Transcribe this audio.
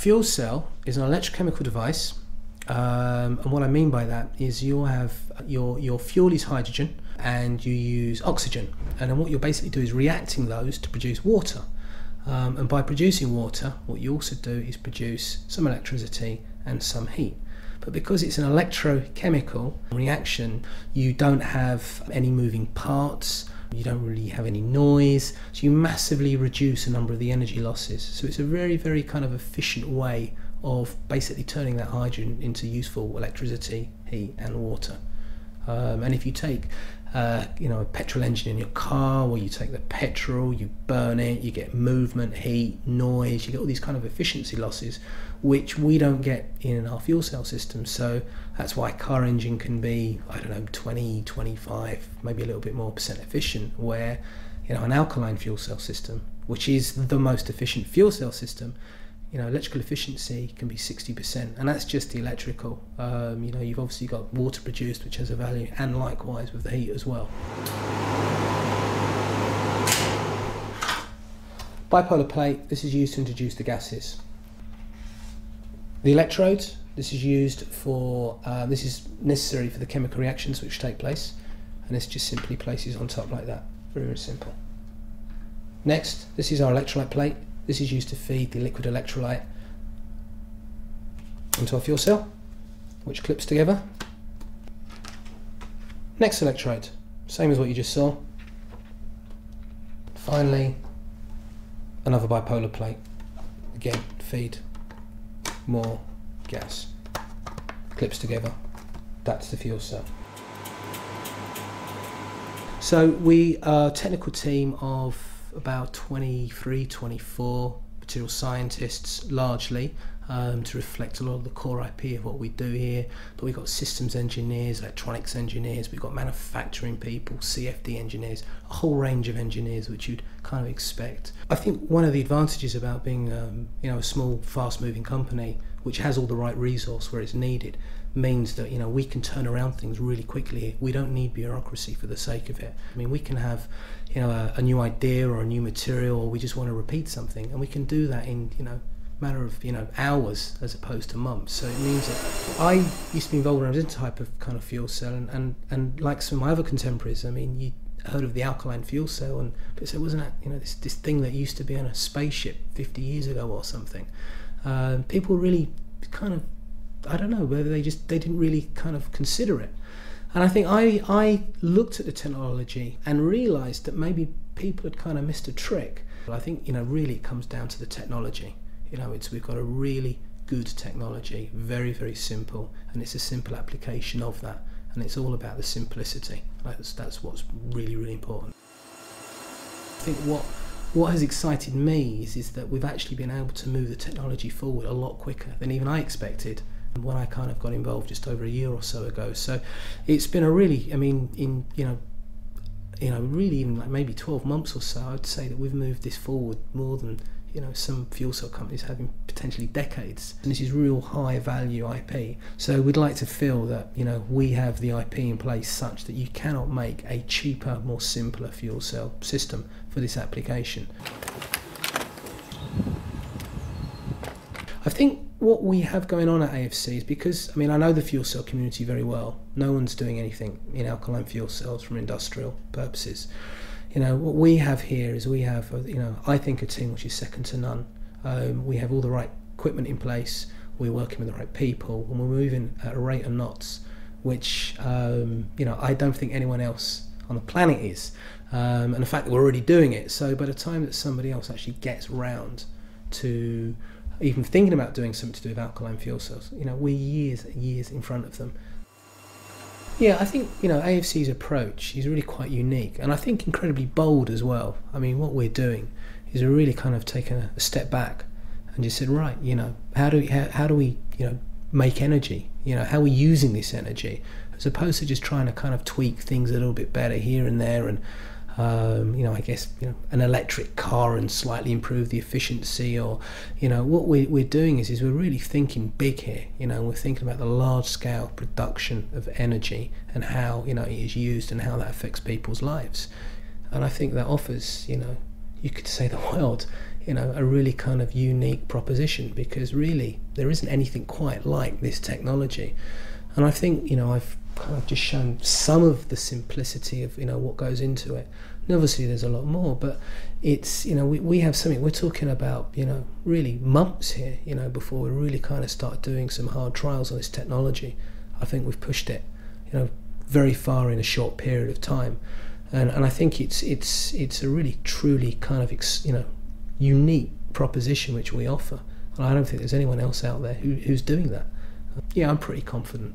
fuel cell is an electrochemical device, and what I mean by that is you'll have your fuel is hydrogen and you use oxygen, and then what you'll basically do is reacting those to produce water, and by producing water what you also do is produce some electricity and some heat. But because it's an electrochemical reaction, you don't have any moving parts, you don't really have any noise, so you massively reduce a number of the energy losses. So it's a very, very kind of efficient way of basically turning that hydrogen into useful electricity, heat and water. And if you take a petrol engine in your car, where you take the petrol, you burn it, you get movement, heat, noise, you get all these kind of efficiency losses, which we don't get in our fuel cell system. So that's why a car engine can be, I don't know, 20, 25, maybe a little bit more % efficient, where an alkaline fuel cell system, which is the most efficient fuel cell system, electrical efficiency can be 60%, and that's just the electrical. You've obviously got water produced, which has a value, and likewise with the heat as well. Bipolar plate, this is used to introduce the gases. The electrodes, this is used for, this is necessary for the chemical reactions which take place, and this just simply places on top like that. Very, very simple. Next, this is our electrolyte plate. This is used to feed the liquid electrolyte into our fuel cell, which clips together. Next electrode, same as what you just saw. Finally, another bipolar plate. Again, feed more gas. Clips together. That's the fuel cell. So we are a technical team of about 23, 24 material scientists, largely, to reflect a lot of the core IP of what we do here. But we've got systems engineers, electronics engineers, we've got manufacturing people, CFD engineers, a whole range of engineers which you'd kind of expect. I think one of the advantages about being a small, fast-moving company which has all the right resource where it's needed means that we can turn around things really quickly. We don't need bureaucracy for the sake of it. I mean, we can have a new idea or a new material, or we just want to repeat something, and we can do that in matter of hours as opposed to months. So it means that I used to be involved in this type of kind of fuel cell, and like some of my other contemporaries, I mean, you heard of the alkaline fuel cell, but so wasn't that this thing that used to be on a spaceship 50 years ago or something. People really kind of, I don't know, whether they didn't really kind of consider it. And I think I looked at the technology and realized that maybe people had kind of missed a trick. But I think really it comes down to the technology. We've got a really good technology, very, very simple, and it's a simple application of that, and it's all about the simplicity. That's what's really, really important. I think what has excited me is that we've actually been able to move the technology forward a lot quicker than even I expected when I kind of got involved just over a year or so ago. So it's been a really, really even like maybe 12 months or so, I'd say that we've moved this forward more than some fuel cell companies have in potentially decades. And this is real high value IP. So we'd like to feel that we have the IP in place such that you cannot make a cheaper, more simpler fuel cell system for this application. I think what we have going on at AFC is because, I know the fuel cell community very well. No one's doing anything in alkaline fuel cells from industrial purposes. What we have here is we have, I think a team which is second to none. We have all the right equipment in place, we're working with the right people, and we're moving at a rate of knots, which, I don't think anyone else on the planet is. And the fact that we're already doing it, so by the time that somebody else actually gets round to even thinking about doing something to do with alkaline fuel cells, we're years and years in front of them. Yeah, I think AFC's approach is really quite unique, and I think incredibly bold as well. I mean, what we're doing is we're really kind of taken a step back and just said, right, how do we make energy? How are we using this energy, as opposed to just trying to kind of tweak things a little bit better here and there, and I guess an electric car and slightly improve the efficiency, or what we're doing is we're really thinking big here. We're thinking about the large scale production of energy and how it is used and how that affects people's lives, and I think that offers you could say the world, a really kind of unique proposition, because really there isn't anything quite like this technology. And I think, I've kind of just shown some of the simplicity of, what goes into it. And obviously there's a lot more, but it's, we have something, we're talking about, really months here, before we really kind of start doing some hard trials on this technology. I think we've pushed it, very far in a short period of time. And I think it's a really, truly kind of, unique proposition which we offer. And I don't think there's anyone else out there who's doing that. Yeah, I'm pretty confident.